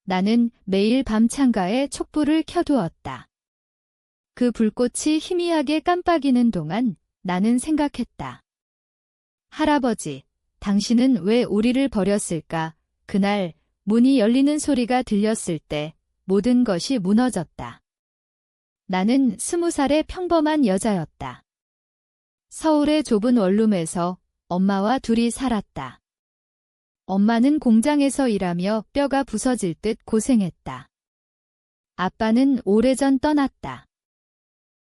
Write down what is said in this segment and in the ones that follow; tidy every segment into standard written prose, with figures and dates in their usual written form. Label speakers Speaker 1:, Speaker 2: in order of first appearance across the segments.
Speaker 1: 나는 매일 밤 창가에 촛불을 켜두었다. 그 불꽃이 희미하게 깜빡이는 동안 나는 생각했다. 할아버지, 당신은 왜 우리를 버렸을까? 그날 문이 열리는 소리가 들렸을 때 모든 것이 무너졌다. 나는 20살의 평범한 여자였다. 서울의 좁은 원룸에서 엄마와 둘이 살았다. 엄마는 공장에서 일하며 뼈가 부서질 듯 고생했다. 아빠는 오래전 떠났다.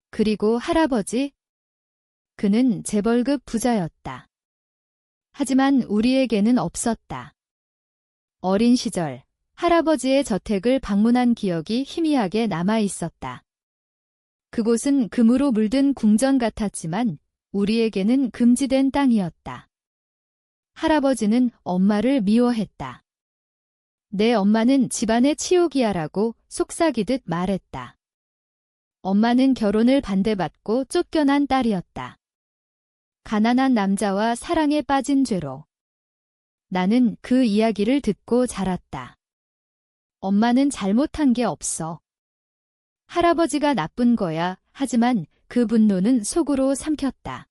Speaker 1: 그리고 할아버지? 그는 재벌급 부자였다. 하지만 우리에게는 없었다. 어린 시절 할아버지의 저택을 방문한 기억이 희미하게 남아 있었다. 그곳은 금으로 물든 궁전 같았지만 우리에게는 금지된 땅이었다. 할아버지는 엄마를 미워했다. 내 엄마는 집안의 치욕이야라고 속삭이듯 말했다. 엄마는 결혼을 반대받고 쫓겨난 딸이었다. 가난한 남자와 사랑에 빠진 죄로. 나는 그 이야기를 듣고 자랐다. 엄마는 잘못한 게 없어. 할아버지가 나쁜 거야. 하지만 그 분노는 속으로 삼켰다.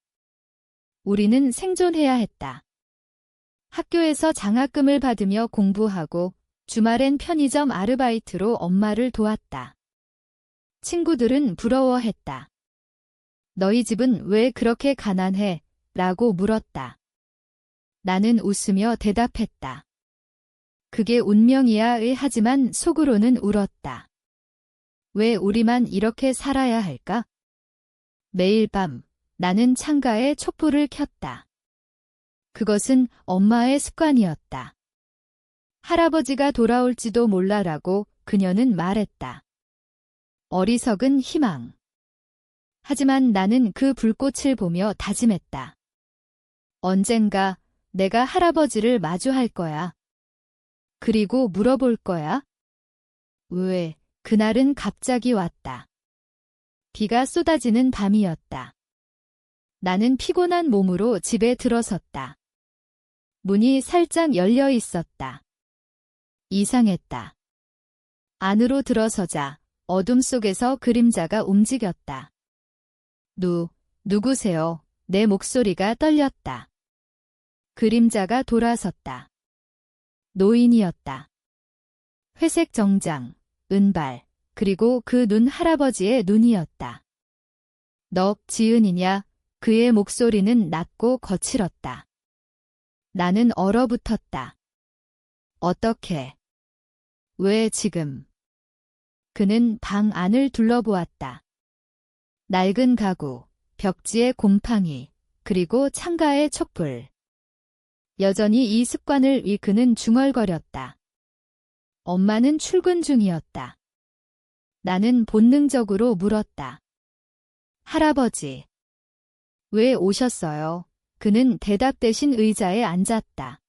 Speaker 1: 우리는 생존해야 했다. 학교에서 장학금을 받으며 공부하고 주말엔 편의점 아르바이트로 엄마를 도왔다. 친구들은 부러워했다. 너희 집은 왜 그렇게 가난해? 라고 물었다. 나는 웃으며 대답했다. 그게 운명이야. 하지만 속으로는 울었다. 왜 우리만 이렇게 살아야 할까? 매일 밤 나는 창가에 촛불을 켰다. 그것은 엄마의 습관이었다. 할아버지가 돌아올지도 몰라라고 그녀는 말했다. 어리석은 희망. 하지만 나는 그 불꽃을 보며 다짐했다. 언젠가 내가 할아버지를 마주할 거야. 그리고 물어볼 거야. 왜? 그날은 갑자기 왔다. 비가 쏟아지는 밤이었다. 나는 피곤한 몸으로 집에 들어섰다. 문이 살짝 열려 있었다. 이상했다. 안으로 들어서자 어둠 속에서 그림자가 움직였다. 누구세요? 내 목소리가 떨렸다. 그림자가 돌아섰다. 노인이었다. 회색 정장, 은발, 그리고 그 눈 할아버지의 눈이었다. 너 지은이냐? 그의 목소리는 낮고 거칠었다. 나는 얼어붙었다. 어떻게? 왜 지금? 그는 방 안을 둘러보았다. 낡은 가구, 벽지의 곰팡이, 그리고 창가의 촛불. 여전히 이 습관을 그는 중얼거렸다. 엄마는 출근 중이었다. 나는 본능적으로 물었다. 할아버지. 왜 오셨어요? 그는 대답 대신 의자에 앉았다.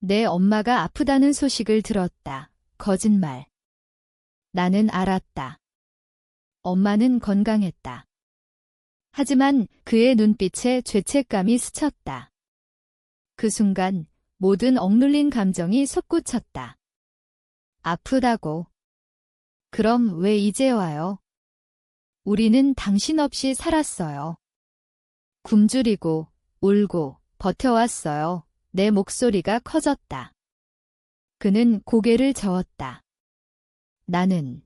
Speaker 1: 내 엄마가 아프다는 소식을 들었다. 거짓말. 나는 알았다. 엄마는 건강했다. 하지만 그의 눈빛에 죄책감이 스쳤다. 그 순간 모든 억눌린 감정이 솟구쳤다. 아프다고. 그럼 왜 이제 와요? 우리는 당신 없이 살았어요. 굶주리고 울고 버텨왔어요. 내 목소리가 커졌다. 그는 고개를 저었다. 나는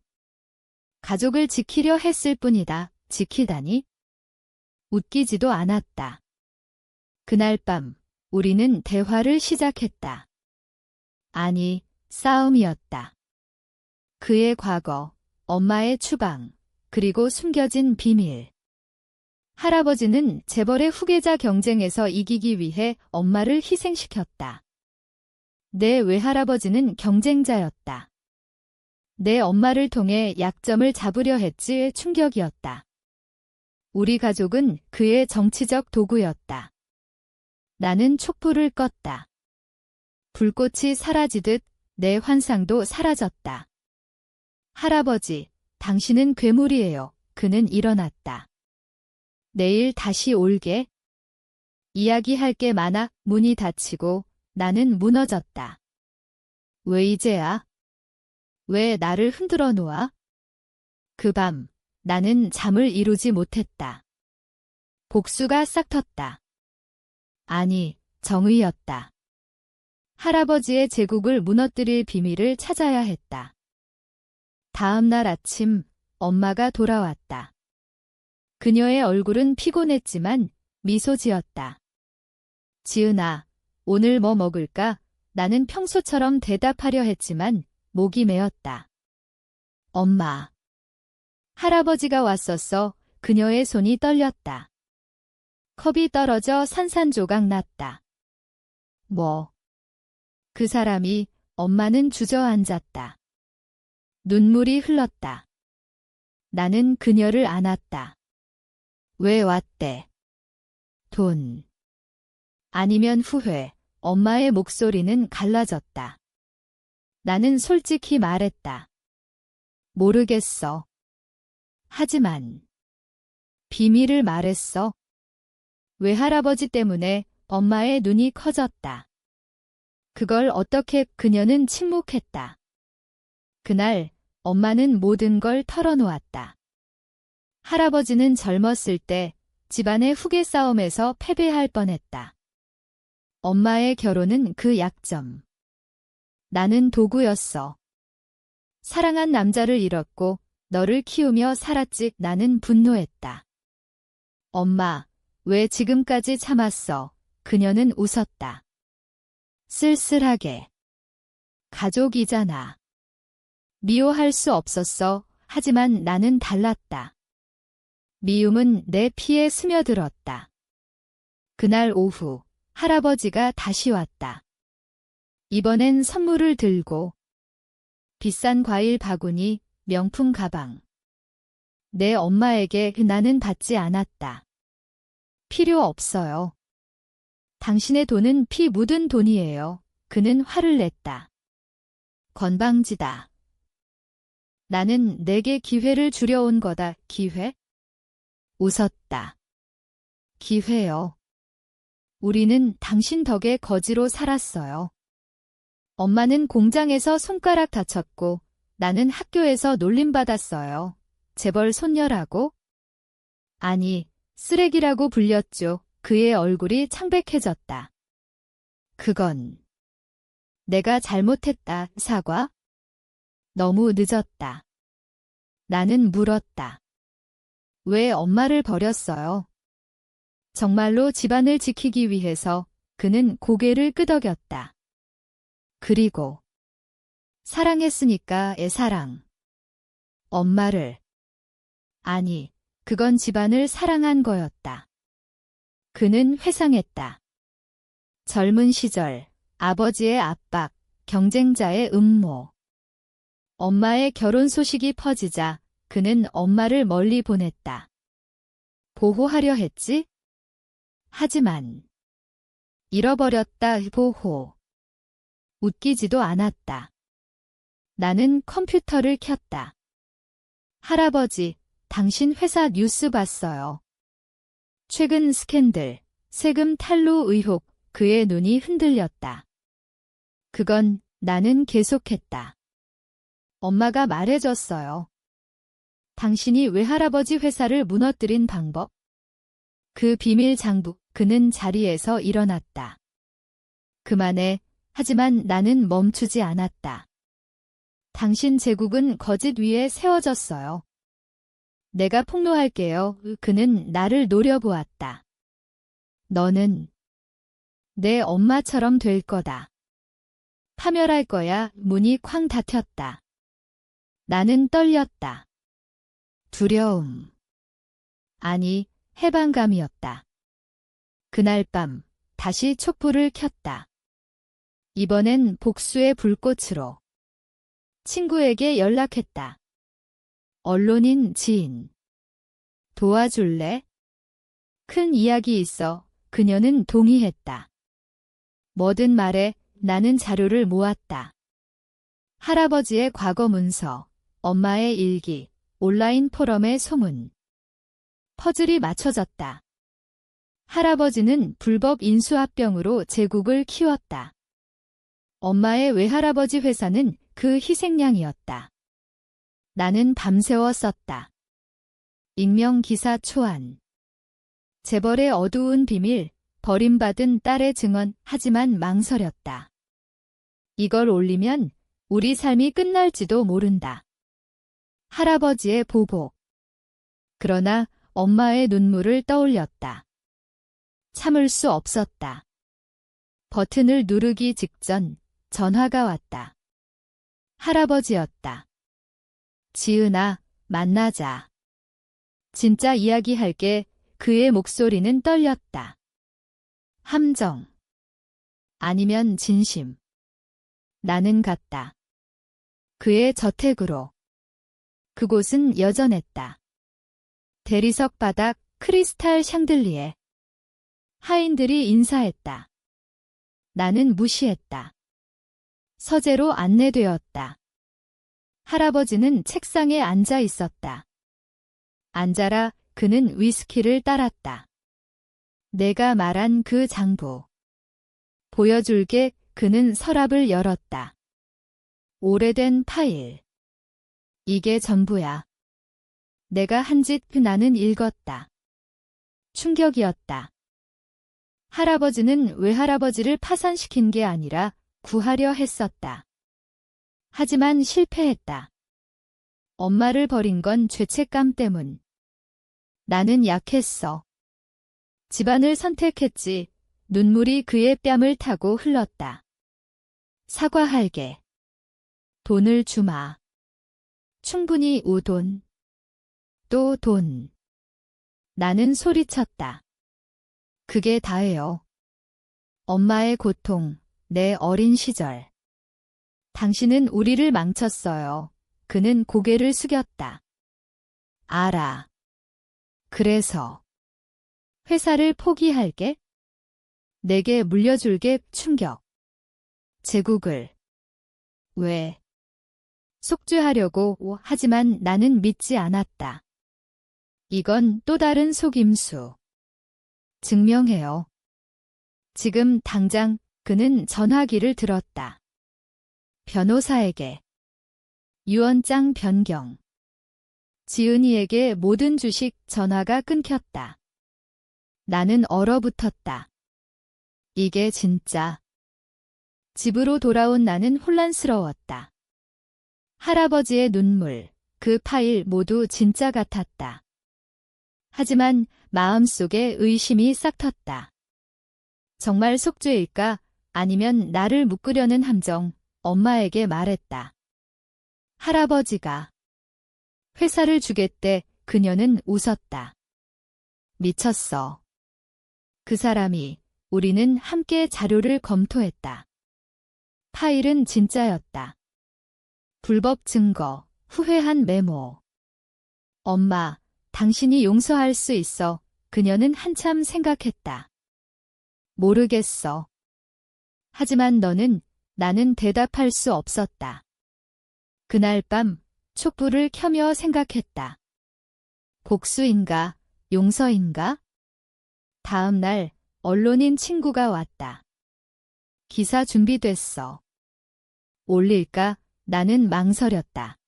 Speaker 1: 가족을 지키려 했을 뿐이다. 지키다니? 웃기지도 않았다. 그날 밤 우리는 대화를 시작했다. 아니, 싸움이었다. 그의 과거, 엄마의 추방, 그리고 숨겨진 비밀. 할아버지는 재벌의 후계자 경쟁에서 이기기 위해 엄마를 희생시켰다. 내 외할아버지는 경쟁자였다. 내 엄마를 통해 약점을 잡으려 했지의 충격이었다. 우리 가족은 그의 정치적 도구였다. 나는 촛불을 껐다. 불꽃이 사라지듯 내 환상도 사라졌다. 할아버지, 당신은 괴물이에요. 그는 일어났다. 내일 다시 올게. 이야기할 게 많아. 문이 닫히고 나는 무너졌다. 왜 이제야? 왜 나를 흔들어 놓아? 그 밤, 나는 잠을 이루지 못했다. 복수가 싹 텄다. 아니, 정의였다. 할아버지의 제국을 무너뜨릴 비밀을 찾아야 했다. 다음 날 아침, 엄마가 돌아왔다. 그녀의 얼굴은 피곤했지만 미소 지었다. 지은아, 오늘 뭐 먹을까? 나는 평소처럼 대답하려 했지만 목이 메었다. 엄마. 할아버지가 왔었어. 그녀의 손이 떨렸다. 컵이 떨어져 산산조각 났다. 뭐? 그 사람이, 엄마는 주저앉았다. 눈물이 흘렀다. 나는 그녀를 안았다. 왜 왔대? 돈. 아니면 후회. 엄마의 목소리는 갈라졌다. 나는 솔직히 말했다. 모르겠어. 하지만 비밀을 말했어. 외할아버지 때문에 엄마의 눈이 커졌다. 그걸 어떻게 그녀는 침묵했다. 그날 엄마는 모든 걸 털어놓았다. 할아버지는 젊었을 때 집안의 후계 싸움에서 패배할 뻔했다. 엄마의 결혼은 그 약점. 나는 도구였어. 사랑한 남자를 잃었고 너를 키우며 살았지. 나는 분노했다. 엄마, 왜 지금까지 참았어? 그녀는 웃었다. 쓸쓸하게. 가족이잖아. 미워할 수 없었어. 하지만 나는 달랐다. 미움은 내 피에 스며들었다. 그날 오후, 할아버지가 다시 왔다. 이번엔 선물을 들고 비싼 과일 바구니, 명품 가방. 내 엄마에게 나는 받지 않았다. 필요 없어요. 당신의 돈은 피 묻은 돈이에요. 그는 화를 냈다. 건방지다. 나는 내게 기회를 주려 온 거다. 기회? 웃었다. 기회요. 우리는 당신 덕에 거지로 살았어요. 엄마는 공장에서 손가락 다쳤고 나는 학교에서 놀림받았어요. 재벌 손녀라고? 아니, 쓰레기라고 불렸죠. 그의 얼굴이 창백해졌다. 그건 내가 잘못했다. 사과? 너무 늦었다. 나는 물었다. 왜 엄마를 버렸어요? 정말로 집안을 지키기 위해서. 그는 고개를 끄덕였다. 그리고 사랑했으니까. 애사랑. 엄마를. 아니, 그건 집안을 사랑한 거였다. 그는 회상했다. 젊은 시절, 아버지의 압박, 경쟁자의 음모. 엄마의 결혼 소식이 퍼지자 그는 엄마를 멀리 보냈다. 보호하려 했지? 하지만 잃어버렸다. 보호. 웃기지도 않았다. 나는 컴퓨터를 켰다. 할아버지, 당신 회사 뉴스 봤어요. 최근 스캔들, 세금 탈루 의혹. 그의 눈이 흔들렸다. 그건 나는 계속했다. 엄마가 말해줬어요. 당신이 외할아버지 회사를 무너뜨린 방법? 그 비밀 장부. 그는 자리에서 일어났다. 그만해. 하지만 나는 멈추지 않았다. 당신 제국은 거짓 위에 세워졌어요. 내가 폭로할게요. 그는 나를 노려보았다. 너는 내 엄마처럼 될 거다. 파멸할 거야. 문이 쾅 닫혔다. 나는 떨렸다. 두려움. 아니, 해방감이었다. 그날 밤 다시 촛불을 켰다. 이번엔 복수의 불꽃으로. 친구에게 연락했다. 언론인 지인. 도와줄래? 큰 이야기 있어. 그녀는 동의했다. 뭐든 말해. 나는 자료를 모았다. 할아버지의 과거 문서, 엄마의 일기, 온라인 포럼의 소문. 퍼즐이 맞춰졌다. 할아버지는 불법 인수합병으로 제국을 키웠다. 엄마의 외할아버지 회사는 그 희생양이었다. 나는 밤새워 썼다. 익명 기사 초안. 재벌의 어두운 비밀, 버림받은 딸의 증언, 하지만 망설였다. 이걸 올리면 우리 삶이 끝날지도 모른다. 할아버지의 보복. 그러나 엄마의 눈물을 떠올렸다. 참을 수 없었다. 버튼을 누르기 직전 전화가 왔다. 할아버지였다. 지은아, 만나자. 진짜 이야기할게. 그의 목소리는 떨렸다. 함정. 아니면 진심. 나는 갔다. 그의 저택으로. 그곳은 여전했다. 대리석 바닥, 크리스탈 샹들리에. 하인들이 인사했다. 나는 무시했다. 서재로 안내되었다. 할아버지는 책상에 앉아 있었다. 앉아라. 그는 위스키를 따랐다. 내가 말한 그 장부. 보여줄게. 그는 서랍을 열었다. 오래된 파일. 이게 전부야. 내가 한 짓. 나는 읽었다. 충격이었다. 할아버지는 외할아버지를 파산시킨 게 아니라 구하려 했었다. 하지만 실패했다. 엄마를 버린 건 죄책감 때문. 나는 약했어. 집안을 선택했지. 눈물이 그의 뺨을 타고 흘렀다. 사과할게. 돈을 주마. 충분히 우돈. 또 돈. 나는 소리쳤다. 그게 다예요. 엄마의 고통, 내 어린 시절. 당신은 우리를 망쳤어요. 그는 고개를 숙였다. 알아. 그래서 회사를 포기할게. 내게 물려줄게. 충격. 제국을. 왜? 속죄하려고. 하지만 나는 믿지 않았다. 이건 또 다른 속임수. 증명해요. 지금 당장. 그는 전화기를 들었다. 변호사에게. 유언장 변경. 지은이에게 모든 주식. 전화가 끊겼다. 나는 얼어붙었다. 이게 진짜. 집으로 돌아온 나는 혼란스러웠다. 할아버지의 눈물, 그 파일 모두 진짜 같았다. 하지만 마음속에 의심이 싹 텄다. 정말 속죄일까? 아니면 나를 묶으려는 함정? 엄마에게 말했다. 할아버지가 회사를 주겠대. 그녀는 웃었다. 미쳤어. 그 사람이. 우리는 함께 자료를 검토했다. 파일은 진짜였다. 불법 증거, 후회한 메모. 엄마, 당신이 용서할 수 있어. 그녀는 한참 생각했다. 모르겠어. 하지만 나는 대답할 수 없었다. 그날 밤 촛불을 켜며 생각했다. 복수인가, 용서인가? 다음 날 언론인 친구가 왔다. 기사 준비됐어. 올릴까? 나는 망설였다.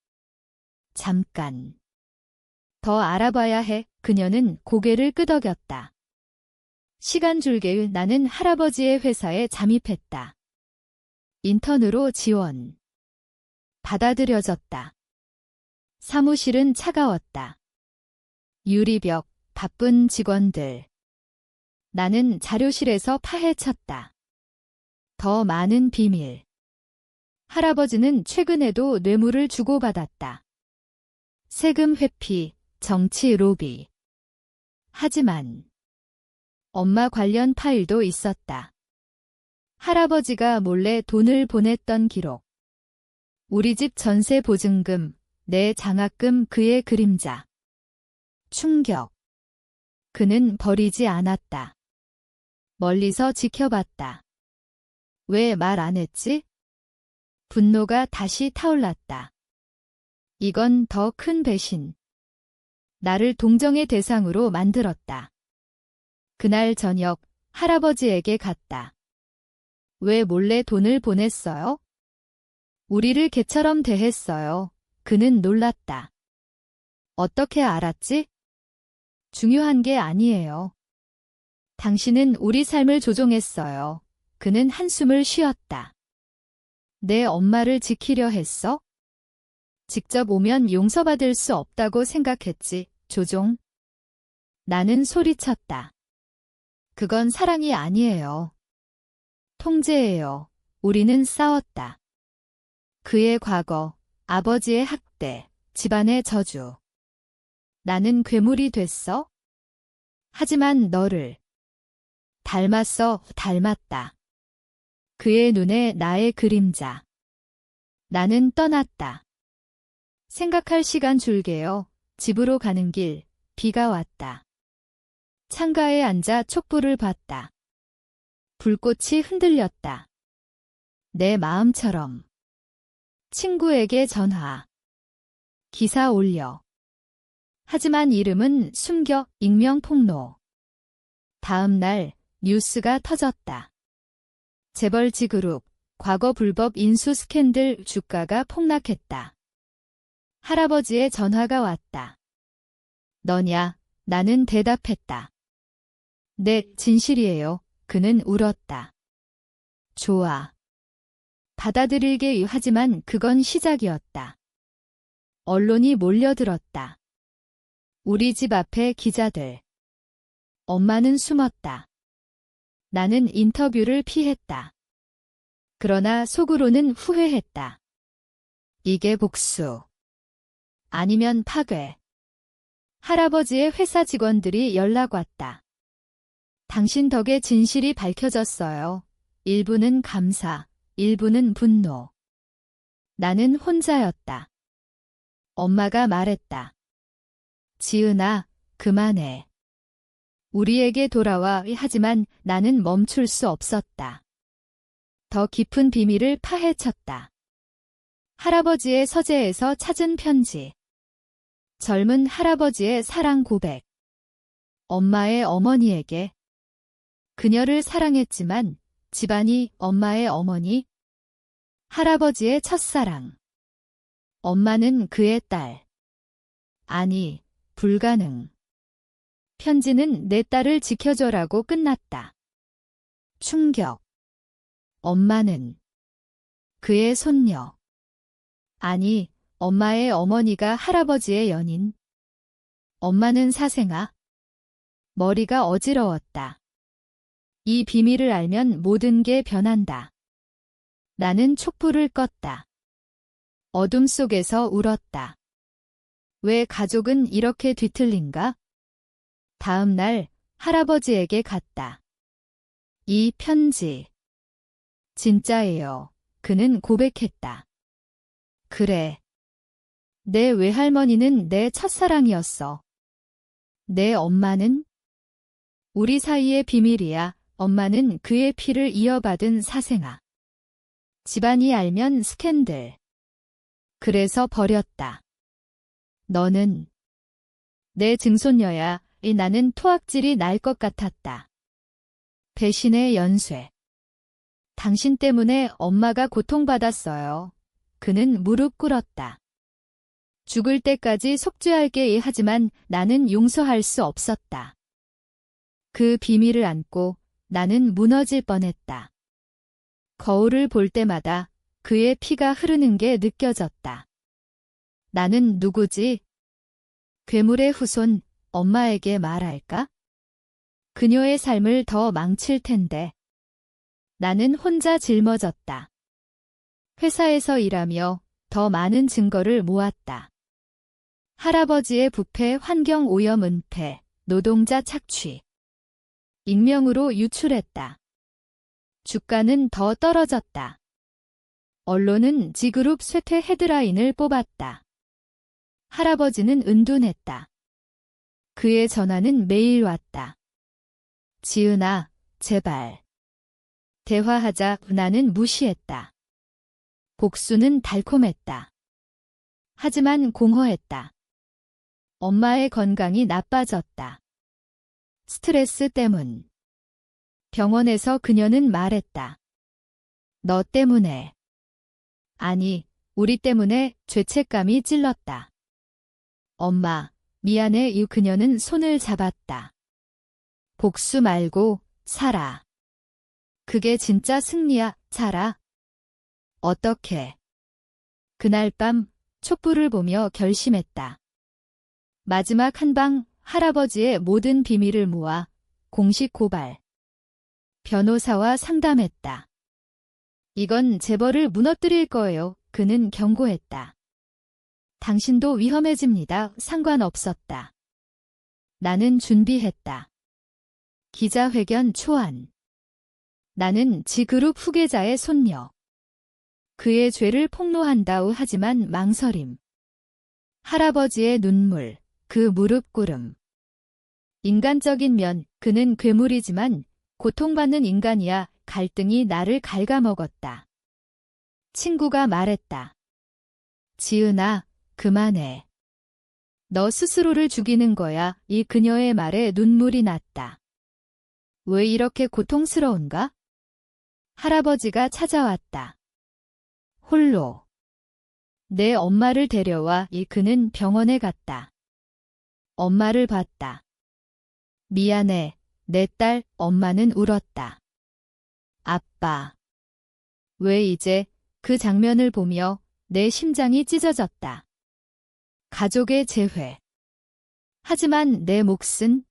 Speaker 1: 잠깐. 더 알아봐야 해. 그녀는 고개를 끄덕였다. 시간 줄게. 나는 할아버지의 회사에 잠입했다. 인턴으로 지원. 받아들여졌다. 사무실은 차가웠다. 유리벽, 바쁜 직원들. 나는 자료실에서 파헤쳤다. 더 많은 비밀. 할아버지는 최근에도 뇌물을 주고받았다. 세금 회피, 정치 로비. 하지만 엄마 관련 파일도 있었다. 할아버지가 몰래 돈을 보냈던 기록. 우리 집 전세 보증금, 내 장학금, 그의 그림자. 충격. 그는 버리지 않았다. 멀리서 지켜봤다. 왜 말 안 했지? 분노가 다시 타올랐다. 이건 더 큰 배신. 나를 동정의 대상으로 만들었다. 그날 저녁 할아버지에게 갔다. 왜 몰래 돈을 보냈어요? 우리를 개처럼 대했어요. 그는 놀랐다. 어떻게 알았지? 중요한 게 아니에요. 당신은 우리 삶을 조종했어요. 그는 한숨을 쉬었다. 내 엄마를 지키려 했어? 직접 오면 용서받을 수 없다고 생각했지, 조종. 나는 소리쳤다. 그건 사랑이 아니에요. 통제예요. 우리는 싸웠다. 그의 과거, 아버지의 학대, 집안의 저주. 나는 괴물이 됐어? 하지만 너를 닮았어, 닮았다. 그의 눈에 나의 그림자. 나는 떠났다. 생각할 시간 줄게요. 집으로 가는 길, 비가 왔다. 창가에 앉아 촛불을 봤다. 불꽃이 흔들렸다. 내 마음처럼. 친구에게 전화. 기사 올려. 하지만 이름은 숨겨 익명 폭로. 다음 날 뉴스가 터졌다. 재벌지 그룹, 과거 불법 인수 스캔들 주가가 폭락했다. 할아버지의 전화가 왔다. 너냐? 나는 대답했다. 네, 진실이에요. 그는 울었다. 좋아. 받아들일게 하지만 그건 시작이었다. 언론이 몰려들었다. 우리 집 앞에 기자들. 엄마는 숨었다. 나는 인터뷰를 피했다. 그러나 속으로는 후회했다. 이게 복수. 아니면 파괴. 할아버지의 회사 직원들이 연락 왔다. 당신 덕에 진실이 밝혀졌어요. 일부는 감사, 일부는 분노. 나는 혼자였다. 엄마가 말했다. 지은아, 그만해. 우리에게 돌아와. 하지만 나는 멈출 수 없었다. 더 깊은 비밀을 파헤쳤다. 할아버지의 서재에서 찾은 편지. 젊은 할아버지의 사랑 고백. 엄마의 어머니에게. 그녀를 사랑했지만 집안이 엄마의 어머니. 할아버지의 첫사랑. 엄마는 그의 딸. 아니, 불가능. 편지는 내 딸을 지켜줘라고 끝났다. 충격. 엄마는 그의 손녀. 아니, 엄마의 어머니가 할아버지의 연인. 엄마는 사생아. 머리가 어지러웠다. 이 비밀을 알면 모든 게 변한다. 나는 촛불을 껐다. 어둠 속에서 울었다. 왜 가족은 이렇게 뒤틀린가? 다음 날 할아버지에게 갔다. 이 편지. 진짜예요. 그는 고백했다. 그래. 내 외할머니는 내 첫사랑이었어. 내 엄마는? 우리 사이의 비밀이야. 엄마는 그의 피를 이어받은 사생아. 집안이 알면 스캔들. 그래서 버렸다. 너는 내 증손녀야. 나는 토악질이 날 것 같았다. 배신의 연쇄. 당신 때문에 엄마가 고통받았어요. 그는 무릎 꿇었다. 죽을 때까지 속죄할게. 하지만 나는 용서할 수 없었다. 그 비밀을 안고 나는 무너질 뻔했다. 거울을 볼 때마다 그의 피가 흐르는 게 느껴졌다. 나는 누구지? 괴물의 후손, 엄마에게 말할까? 그녀의 삶을 더 망칠 텐데. 나는 혼자 짊어졌다. 회사에서 일하며 더 많은 증거를 모았다. 할아버지의 부패, 환경 오염, 은폐, 노동자 착취. 익명으로 유출했다. 주가는 더 떨어졌다. 언론은 G그룹 쇠퇴 헤드라인을 뽑았다. 할아버지는 은둔했다. 그의 전화는 매일 왔다. 지은아, 제발. 대화하자. 나는 무시했다. 복수는 달콤했다. 하지만 공허했다. 엄마의 건강이 나빠졌다. 스트레스 때문. 병원에서 그녀는 말했다. 너 때문에. 아니, 우리 때문에 죄책감이 찔렀다. 엄마, 미안해. 그녀는 손을 잡았다. 복수 말고 살아. 그게 진짜 승리야. 살아. 어떻게? 그날 밤 촛불을 보며 결심했다. 마지막 한 방, 할아버지의 모든 비밀을 모아 공식 고발. 변호사와 상담했다. 이건 재벌을 무너뜨릴 거예요. 그는 경고했다. 당신도 위험해집니다. 상관없었다. 나는 준비했다. 기자회견 초안. 나는 지그룹 후계자의 손녀. 그의 죄를 폭로한다. 하지만 망설임. 할아버지의 눈물, 그 무릎 꿇음. 인간적인 면, 그는 괴물이지만 고통받는 인간이야. 갈등이 나를 갉아먹었다. 친구가 말했다. 지은아, 그만해. 너 스스로를 죽이는 거야. 그녀의 말에 눈물이 났다. 왜 이렇게 고통스러운가? 할아버지가 찾아왔다. 홀로. 내 엄마를 데려와. 그는 병원에 갔다. 엄마를 봤다. 미안해, 내 딸. 엄마는 울었다. 아빠. 왜 이제? 그 장면을 보며 내 심장이 찢어졌다. 가족의 재회. 하지만 내 몫은?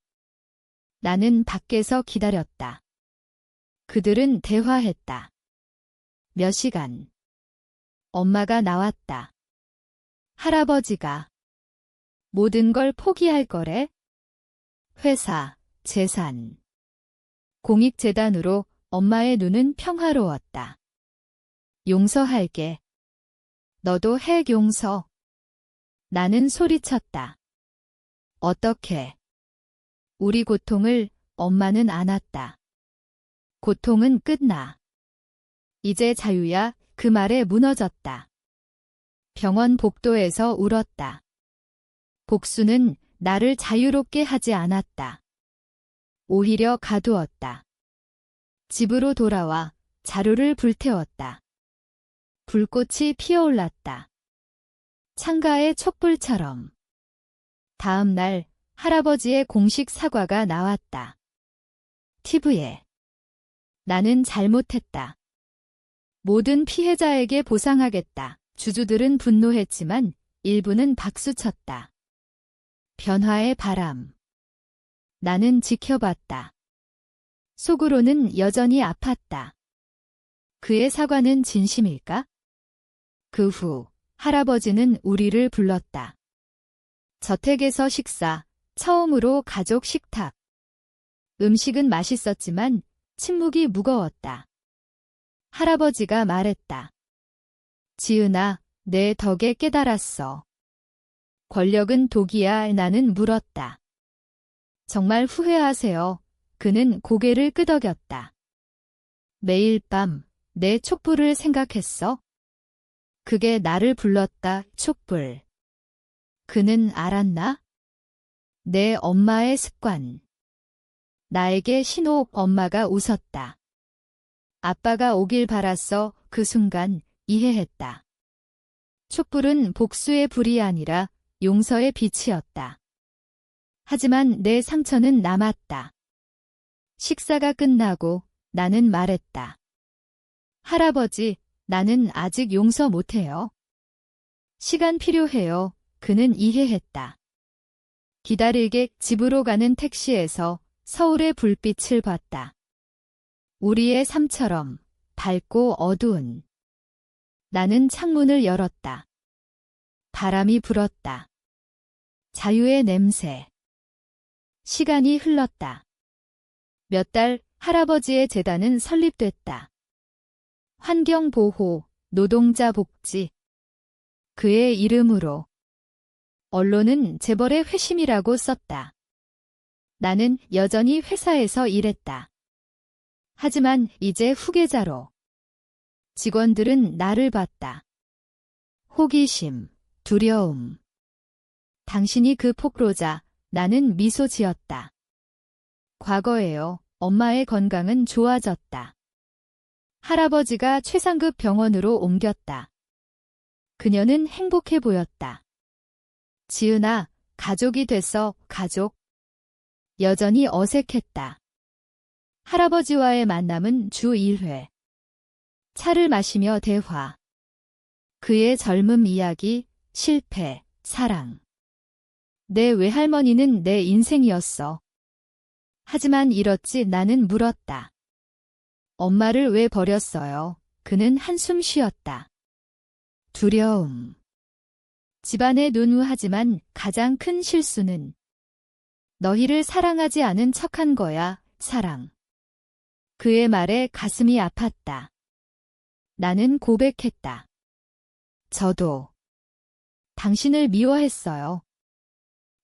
Speaker 1: 나는 밖에서 기다렸다. 그들은 대화했다. 몇 시간. 엄마가 나왔다. 할아버지가 모든 걸 포기할 거래? 회사, 재산. 공익재단으로. 엄마의 눈은 평화로웠다. 용서할게. 너도 해. 용서. 나는 소리쳤다. 어떻게? 우리 고통을. 엄마는 안았다. 고통은 끝나. 이제 자유야. 그 말에 무너졌다. 병원 복도에서 울었다. 복수는 나를 자유롭게 하지 않았다. 오히려 가두었다. 집으로 돌아와 자루를 불태웠다. 불꽃이 피어올랐다. 창가의 촛불처럼. 다음 날 할아버지의 공식 사과가 나왔다. TV에. 나는 잘못했다. 모든 피해자에게 보상하겠다. 주주들은 분노했지만 일부는 박수쳤다. 변화의 바람. 나는 지켜봤다. 속으로는 여전히 아팠다. 그의 사과는 진심일까? 그 후 할아버지는 우리를 불렀다. 저택에서 식사, 처음으로 가족 식탁. 음식은 맛있었지만 침묵이 무거웠다. 할아버지가 말했다. 지은아, 내 덕에 깨달았어. 권력은 독이야. 나는 물었다. 정말 후회하세요? 그는 고개를 끄덕였다. 매일 밤 내 촛불을 생각했어? 그게 나를 불렀다. 촛불. 그는 알았나? 내 엄마의 습관. 나에게 신호. 엄마가 웃었다. 아빠가 오길 바랐어. 그 순간 이해했다. 촛불은 복수의 불이 아니라 용서의 빛이었다. 하지만 내 상처는 남았다. 식사가 끝나고 나는 말했다. 할아버지, 나는 아직 용서 못해요. 시간 필요해요. 그는 이해했다. 기다리게. 집으로 가는 택시에서 서울의 불빛을 봤다. 우리의 삶처럼 밝고 어두운. 나는 창문을 열었다. 바람이 불었다. 자유의 냄새. 시간이 흘렀다. 몇 달, 할아버지의 재단은 설립됐다. 환경보호, 노동자 복지. 그의 이름으로. 언론은 재벌의 회심이라고 썼다. 나는 여전히 회사에서 일했다. 하지만 이제 후계자로. 직원들은 나를 봤다. 호기심, 두려움. 당신이 그 폭로자. 나는 미소 지었다. 과거예요. 엄마의 건강은 좋아졌다. 할아버지가 최상급 병원으로 옮겼다. 그녀는 행복해 보였다. 지은아, 가족이 됐어, 가족. 여전히 어색했다. 할아버지와의 만남은 주 1회. 차를 마시며 대화. 그의 젊음 이야기, 실패, 사랑. 내 외할머니는 내 인생이었어. 하지만 잃었지 나는 물었다. 엄마를 왜 버렸어요? 그는 한숨 쉬었다. 두려움. 집안의 누누하지만 가장 큰 실수는 너희를 사랑하지 않은 척한 거야, 사랑. 그의 말에 가슴이 아팠다. 나는 고백했다. 저도 당신을 미워했어요.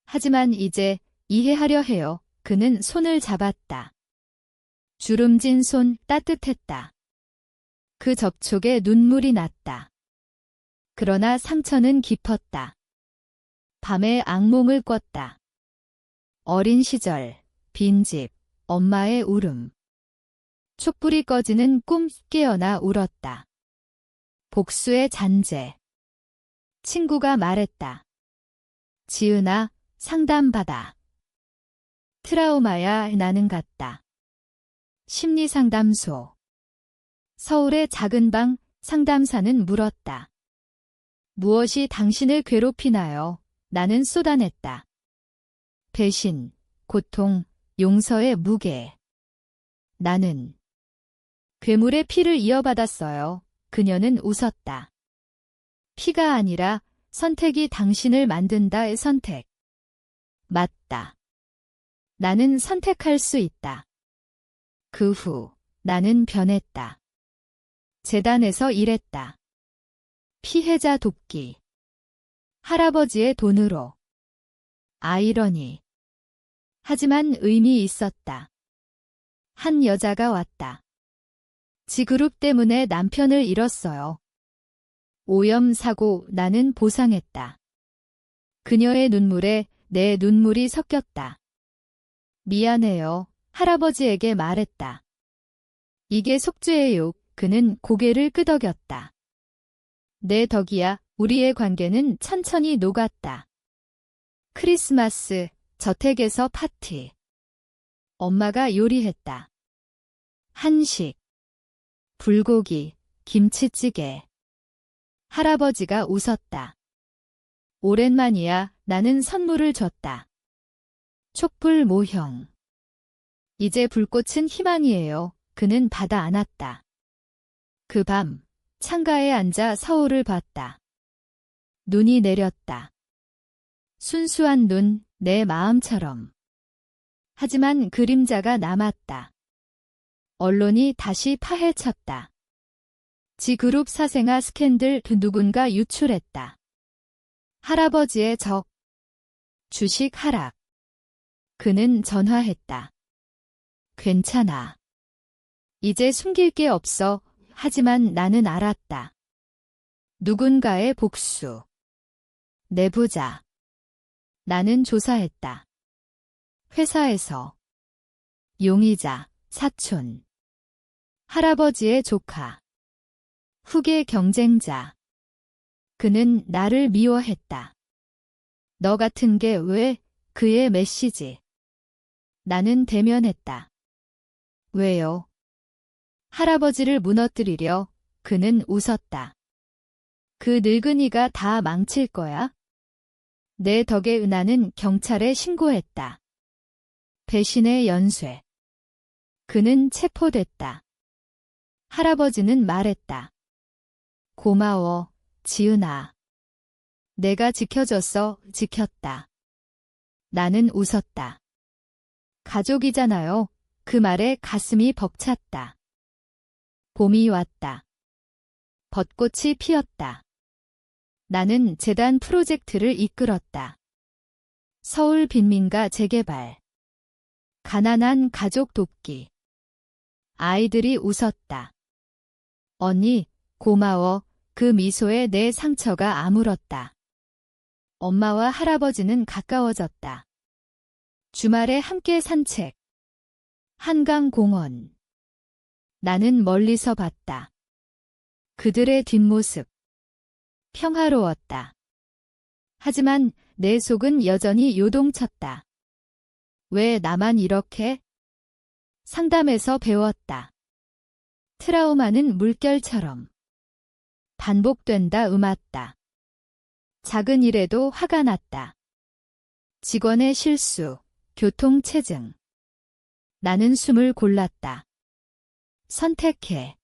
Speaker 1: 하지만 이제 이해하려 해요. 그는 손을 잡았다. 주름진 손 따뜻했다. 그 접촉에 눈물이 났다. 그러나 상처는 깊었다. 밤에 악몽을 꿨다. 어린 시절, 빈집, 엄마의 울음. 촛불이 꺼지는 꿈 깨어나 울었다. 복수의 잔재. 친구가 말했다. 지은아, 상담받아. 트라우마야 나는 같다. 심리상담소. 서울의 작은 방 상담사는 물었다. 무엇이 당신을 괴롭히나요? 나는 쏟아냈다. 배신, 고통, 용서의 무게. 나는 괴물의 피를 이어받았어요. 그녀는 웃었다. 피가 아니라 선택이 당신을 만든다의 선택. 맞다. 나는 선택할 수 있다. 그 후 나는 변했다. 재단에서 일했다. 피해자 돕기. 할아버지의 돈으로. 아이러니. 하지만 의미 있었다. 한 여자가 왔다. 지그룹 때문에 남편을 잃었어요. 오염사고 나는 보상했다. 그녀의 눈물에 내 눈물이 섞였다. 미안해요. 할아버지에게 말했다. 이게 속죄예요. 그는 고개를 끄덕였다. 내 덕이야. 우리의 관계는 천천히 녹았다. 크리스마스, 저택에서 파티. 엄마가 요리했다. 한식, 불고기, 김치찌개. 할아버지가 웃었다. 오랜만이야. 나는 선물을 줬다. 촛불 모형. 이제 불꽃은 희망이에요. 그는 받아 안았다. 그 밤, 창가에 앉아 서울을 봤다. 눈이 내렸다. 순수한 눈, 내 마음처럼. 하지만 그림자가 남았다. 언론이 다시 파헤쳤다. 지그룹 사생아 스캔들 누군가 유출했다. 할아버지의 적. 주식 하락. 그는 전화했다. 괜찮아. 이제 숨길 게 없어. 하지만 나는 알았다. 누군가의 복수. 내부자. 나는 조사했다. 회사에서. 용의자, 사촌. 할아버지의 조카. 후계 경쟁자. 그는 나를 미워했다. 너 같은 게 왜? 그의 메시지. 나는 대면했다. 왜요? 할아버지를 무너뜨리려. 그는 웃었다. 그 늙은이가 다 망칠 거야? 내 덕에 은하는 경찰에 신고했다. 배신의 연쇄. 그는 체포됐다. 할아버지는 말했다. 고마워, 지은아. 내가 지켜줬어, 지켰다. 나는 웃었다. 가족이잖아요. 그 말에 가슴이 벅찼다. 봄이 왔다. 벚꽃이 피었다. 나는 재단 프로젝트를 이끌었다. 서울 빈민가 재개발. 가난한 가족 돕기. 아이들이 웃었다. 언니, 고마워. 그 미소에 내 상처가 아물었다. 엄마와 할아버지는 가까워졌다. 주말에 함께 산책. 한강공원. 나는 멀리서 봤다. 그들의 뒷모습. 평화로웠다. 하지만 내 속은 여전히 요동쳤다. 왜 나만 이렇게? 상담에서 배웠다. 트라우마는 물결처럼 반복된다. 음았다. 작은 일에도 화가 났다. 직원의 실수, 교통체증. 나는 숨을 골랐다. 선택해.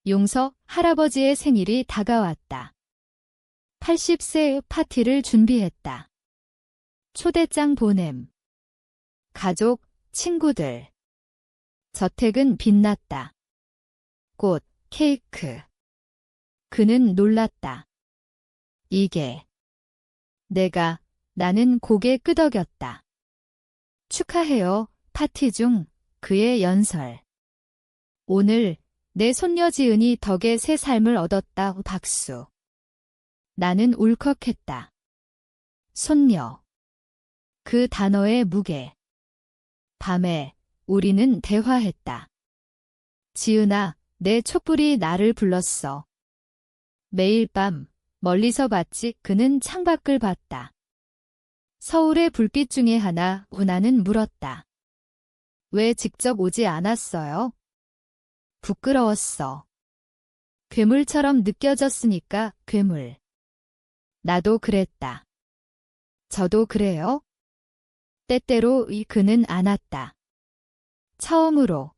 Speaker 1: 용서. 할아버지의 생일이 다가왔다. 80세 파티를 준비했다. 초대장 보냄. 가족, 친구들. 저택은 빛났다. 꽃, 케이크. 그는 놀랐다. 이게 나는 고개 끄덕였다. 축하해요. 파티 중 그의 연설. 오늘 내 손녀 지은이 덕에 새 삶을 얻었다. 박수. 나는 울컥했다. 손녀. 그 단어의 무게. 밤에 우리는 대화했다. 지은아, 내 촛불이 나를 불렀어. 매일 밤 멀리서 봤지. 그는 창밖을 봤다. 서울의 불빛 중에 하나. 나는 물었다. 왜 직접 오지 않았어요? 부끄러웠어. 괴물처럼 느껴졌으니까. 괴물. 나도 그랬다. 저도 그래요? 때때로 그는 안았다. 처음으로.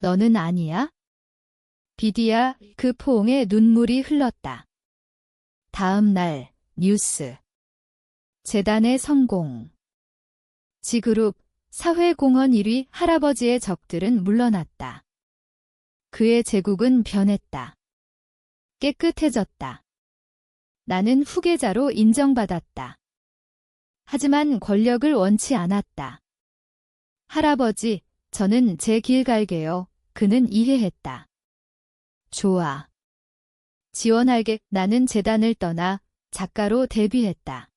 Speaker 1: 너는 아니야? 비디야. 그 포옹에 눈물이 흘렀다. 다음 날 뉴스. 재단의 성공. 지그룹 사회공헌 1위. 할아버지의 적들은 물러났다. 그의 제국은 변했다. 깨끗해졌다. 나는 후계자로 인정받았다. 하지만 권력을 원치 않았다. 할아버지, 저는 제 길 갈게요. 그는 이해했다. 좋아. 지원할게. 나는 재단을 떠나 작가로 데뷔했다.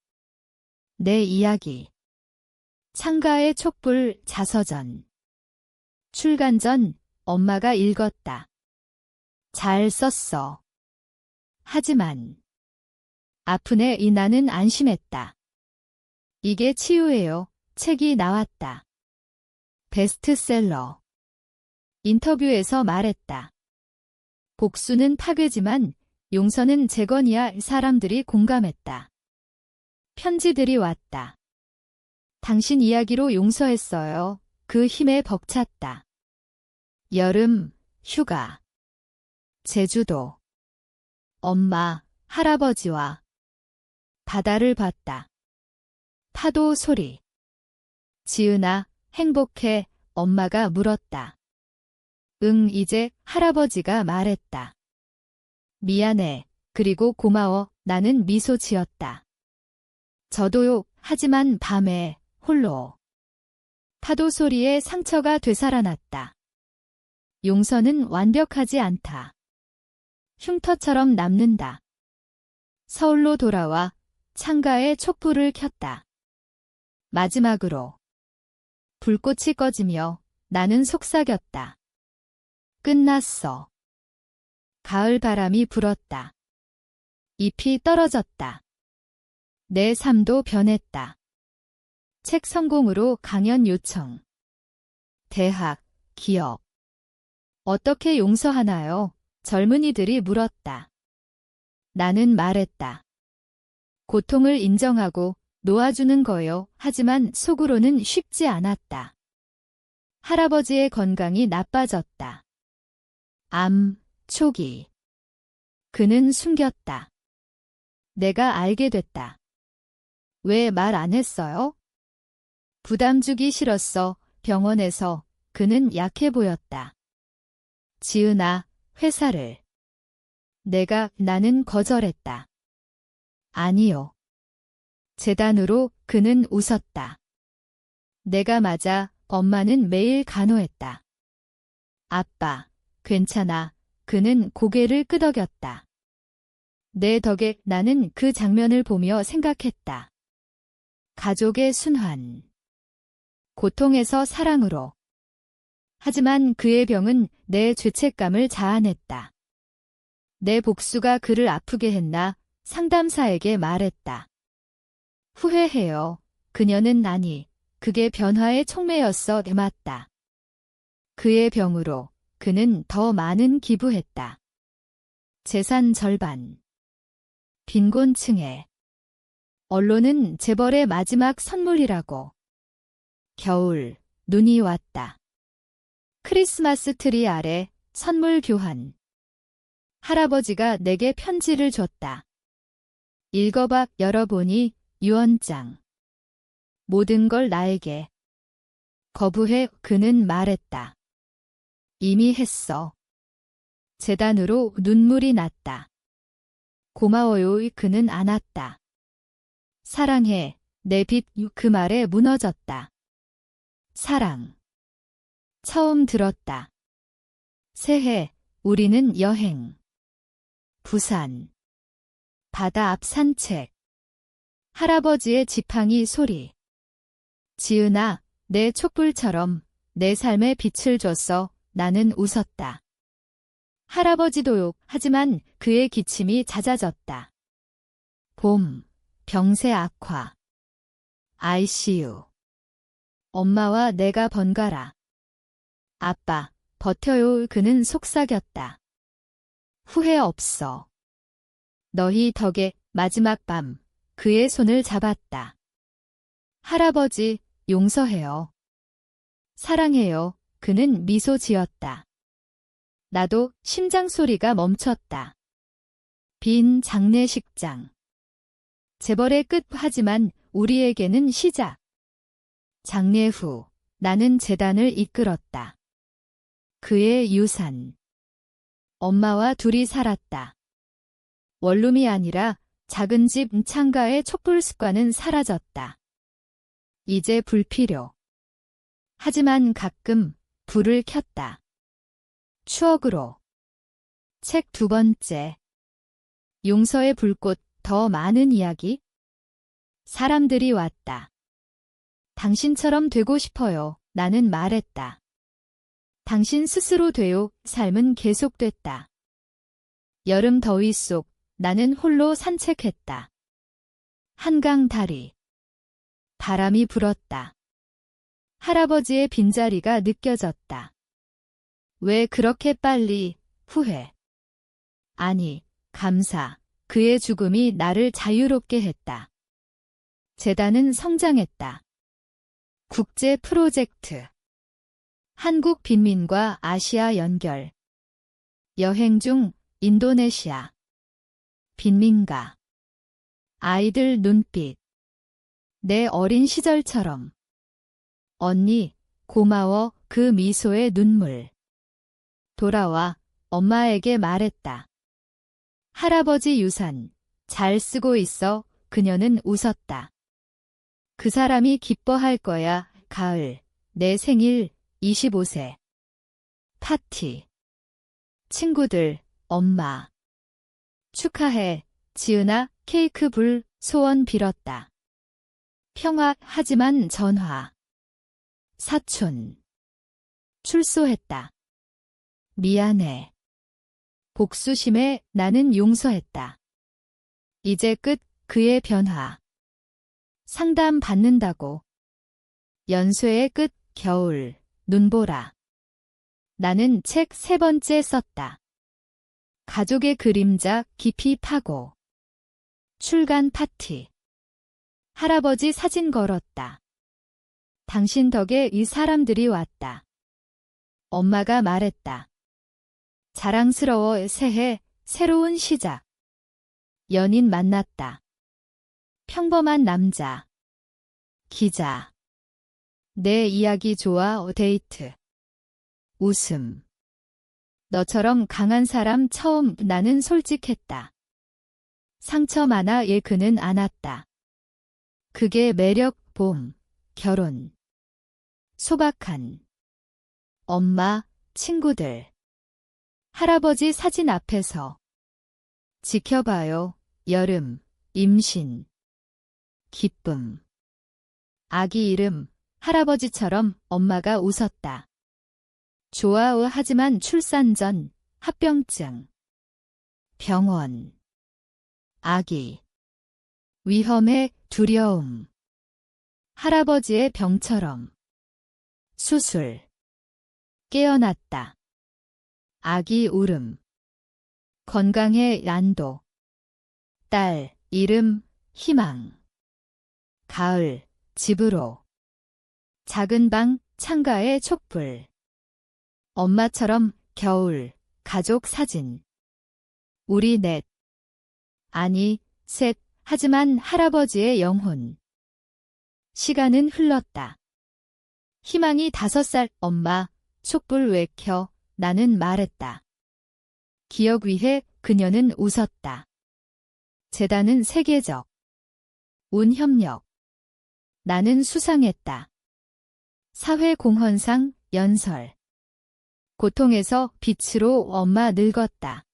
Speaker 1: 내 이야기. 창가의 촛불. 자서전. 출간 전 엄마가 읽었다. 잘 썼어. 하지만 아프네. 나는 안심했다. 이게 치유예요. 책이 나왔다. 베스트셀러. 인터뷰에서 말했다. 복수는 파괴지만 용서는 재건이야. 사람들이 공감했다. 편지들이 왔다. 당신 이야기로 용서했어요. 그 힘에 벅찼다. 여름, 휴가. 제주도. 엄마, 할아버지와 바다를 봤다. 파도 소리. 지은아, 행복해? 엄마가 물었다. 응. 이제 할아버지가 말했다. 미안해. 그리고 고마워. 나는 미소 지었다. 저도요. 하지만 밤에 홀로. 파도 소리에 상처가 되살아났다. 용서는 완벽하지 않다. 흉터처럼 남는다. 서울로 돌아와 창가에 촛불을 켰다. 마지막으로. 불꽃이 꺼지며 나는 속삭였다. 끝났어. 가을 바람이 불었다. 잎이 떨어졌다. 내 삶도 변했다. 책 성공으로 강연 요청. 대학, 기업. 어떻게 용서하나요? 젊은이들이 물었다. 나는 말했다. 고통을 인정하고 놓아주는 거요. 하지만 속으로는 쉽지 않았다. 할아버지의 건강이 나빠졌다. 암, 초기. 그는 숨겼다. 내가 알게 됐다. 왜 말 안 했어요? 부담 주기 싫었어. 병원에서. 그는 약해 보였다. 지은아, 회사를. 나는 거절했다. 아니요. 재단으로. 그는 웃었다. 내가 맞아. 엄마는 매일 간호했다. 아빠, 괜찮아. 그는 고개를 끄덕였다. 내 덕에. 나는 그 장면을 보며 생각했다. 가족의 순환. 고통에서 사랑으로. 하지만 그의 병은 내 죄책감을 자아냈다. 내 복수가 그를 아프게 했나 상담사에게 말했다. 후회해요. 그녀는 아니, 그게 변화의 촉매였어. 맞다. 그의 병으로 그는 더 많은 기부했다. 재산 절반. 빈곤층에. 언론은 재벌의 마지막 선물이라고. 겨울, 눈이 왔다. 크리스마스 트리 아래 선물 교환. 할아버지가 내게 편지를 줬다. 읽어봐. 열어보니 유언장. 모든 걸 나에게. 거부해. 그는 말했다. 이미 했어. 재단으로 눈물이 났다. 고마워요. 그는 안았다. 사랑해. 내 빚. 그 말에 무너졌다. 사랑. 처음 들었다. 새해, 우리는 여행. 부산. 바다 앞 산책. 할아버지의 지팡이 소리. 지은아, 내 촛불처럼 내 삶에 빛을 줬어. 나는 웃었다. 할아버지도요. 하지만 그의 기침이 잦아졌다. 봄, 병세 악화. ICU. 엄마와 내가 번갈아. 아빠, 버텨요. 그는 속삭였다. 후회 없어. 너희 덕에. 마지막 밤, 그의 손을 잡았다. 할아버지, 용서해요. 사랑해요. 그는 미소 지었다. 나도 심장 소리가 멈췄다. 빈 장례식장. 재벌의 끝. 하지만 우리에게는 시작. 장례 후 나는 재단을 이끌었다. 그의 유산. 엄마와 둘이 살았다. 원룸이 아니라 작은 집. 창가의 촛불 습관은 사라졌다. 이제 불필요. 하지만 가끔 불을 켰다. 추억으로. 책 2번째. 용서의 불꽃. 더 많은 이야기. 사람들이 왔다. 당신처럼 되고 싶어요. 나는 말했다. 당신 스스로 돼요. 삶은 계속됐다. 여름 더위 속 나는 홀로 산책했다. 한강 다리. 바람이 불었다. 할아버지의 빈자리가 느껴졌다. 왜 그렇게 빨리. 후회. 아니, 감사. 그의 죽음이 나를 자유롭게 했다. 재단은 성장했다. 국제 프로젝트. 한국 빈민과 아시아 연결. 여행 중 인도네시아. 빈민가. 아이들 눈빛. 내 어린 시절처럼. 언니, 고마워. 그 미소의 눈물. 돌아와. 엄마에게 말했다. 할아버지 유산. 잘 쓰고 있어. 그녀는 웃었다. 그 사람이 기뻐할 거야. 가을. 내 생일. 25세. 파티. 친구들. 엄마. 축하해. 지은아. 케이크 불. 소원 빌었다. 평화. 하지만 전화. 사촌. 출소했다. 미안해. 복수심에 나는 용서했다. 이제 끝. 그의 변화. 상담 받는다고. 연쇄의 끝. 겨울. 눈보라. 나는 책 3번째 썼다. 가족의 그림자. 깊이 파고. 출간 파티. 할아버지 사진 걸었다. 당신 덕에 이 사람들이 왔다. 엄마가 말했다. 자랑스러워. 새해, 새로운 시작. 연인 만났다. 평범한 남자. 기자. 내 이야기 좋아. 데이트. 웃음. 너처럼 강한 사람 처음. 나는 솔직했다. 상처 많아. 그는 안았다. 그게 매력. 봄. 결혼. 소박한. 엄마, 친구들. 할아버지 사진 앞에서. 지켜봐요. 여름. 임신. 기쁨. 아기 이름. 할아버지처럼. 엄마가 웃었다. 좋아. 하지만 출산 전. 합병증. 병원. 아기. 위험의 두려움. 할아버지의 병처럼. 수술. 깨어났다. 아기 울음. 건강의 난도. 딸, 이름, 희망. 가을, 집으로. 작은 방, 창가에 촛불. 엄마처럼 겨울, 가족 사진. 우리 넷. 아니, 셋, 하지만 할아버지의 영혼. 시간은 흘렀다. 희망이 5살, 엄마, 촛불 왜 켜? 나는 말했다. 기억 위해 그녀는 웃었다. 재단은 세계적. 운협력. 나는 수상했다. 사회공헌상 연설. 고통에서 빛으로 엄마 늙었다.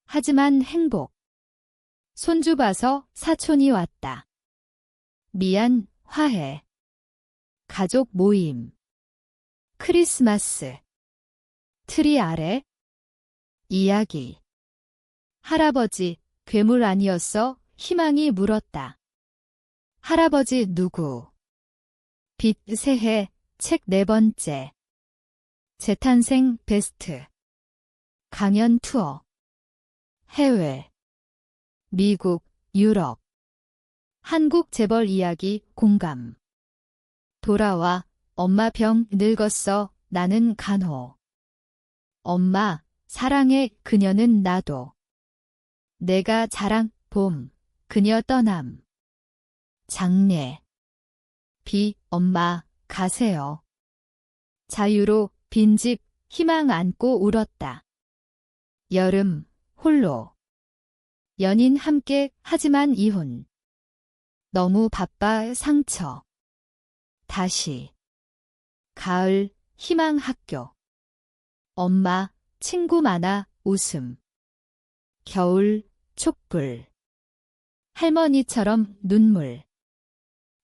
Speaker 1: 하지만 행복. 손주 봐서 사촌이 왔다. 미안, 화해. 가족 모임. 크리스마스. 트리 아래. 이야기. 할아버지, 괴물 아니었어? 희망이 물었다. 할아버지 누구? 빛 새해, 책 4번째. 재탄생 베스트. 강연 투어. 해외. 미국, 유럽. 한국 재벌 이야기 공감. 돌아와, 엄마 병 늙었어, 나는 간호. 엄마, 사랑해, 그녀는 나도. 내가 자랑, 봄, 그녀 떠남. 장례. 비, 엄마, 가세요. 자유로, 빈집, 희망 안고 울었다. 여름, 홀로. 연인 함께, 하지만 이혼. 너무 바빠, 상처. 다시. 가을, 희망 학교. 엄마, 친구 많아, 웃음. 겨울, 촛불. 할머니처럼 눈물.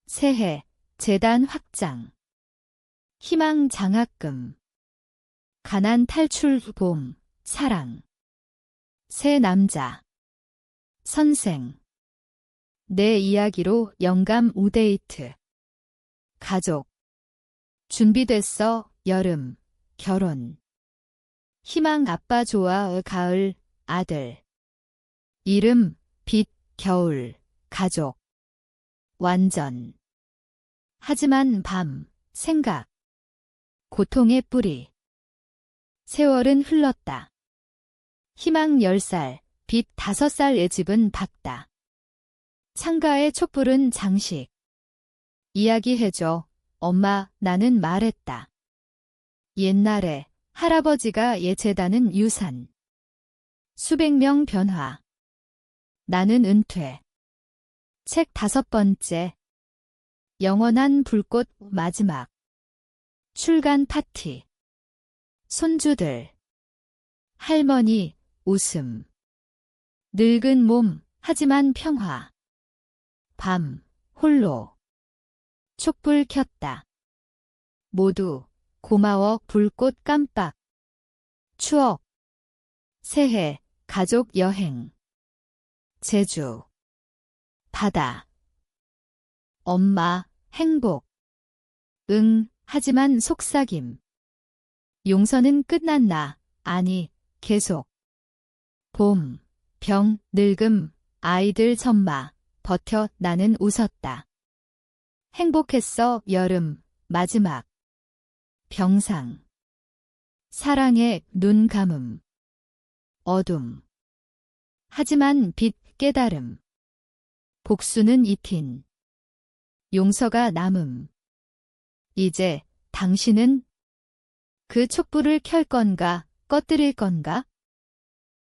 Speaker 1: 새해, 재단 확장. 희망 장학금. 가난 탈출 봄, 사랑. 새 남자. 선생. 내 이야기로 영감 우데이트. 가족. 준비됐어, 여름, 결혼. 희망 아빠 좋아, 가을, 아들. 이름, 빛, 겨울, 가족. 완전. 하지만 밤, 생각. 고통의 뿌리. 세월은 흘렀다. 희망 10살, 빛 5살의 집은 밝다. 창가의 촛불은 장식. 이야기해줘. 엄마, 나는 말했다. 옛날에 할아버지가 예재다는 유산. 수백 명 변화. 나는 은퇴. 책 5번째. 영원한 불꽃 마지막. 출간 파티. 손주들. 할머니, 웃음. 늙은 몸, 하지만 평화. 밤, 홀로. 촛불 켰다. 모두 고마워 불꽃 깜빡. 추억. 새해, 가족 여행. 제주. 바다. 엄마, 행복. 응, 하지만 속삭임. 용서는 끝났나? 아니, 계속. 봄, 병, 늙음, 아이들 전마. 버텨, 나는 웃었다. 행복했어, 여름, 마지막. 병상. 사랑의 눈 감음. 어둠. 하지만 빛, 깨달음. 복수는 이틴. 용서가 남음. 이제 당신은 그 촛불을 켤 건가, 꺼뜨릴 건가?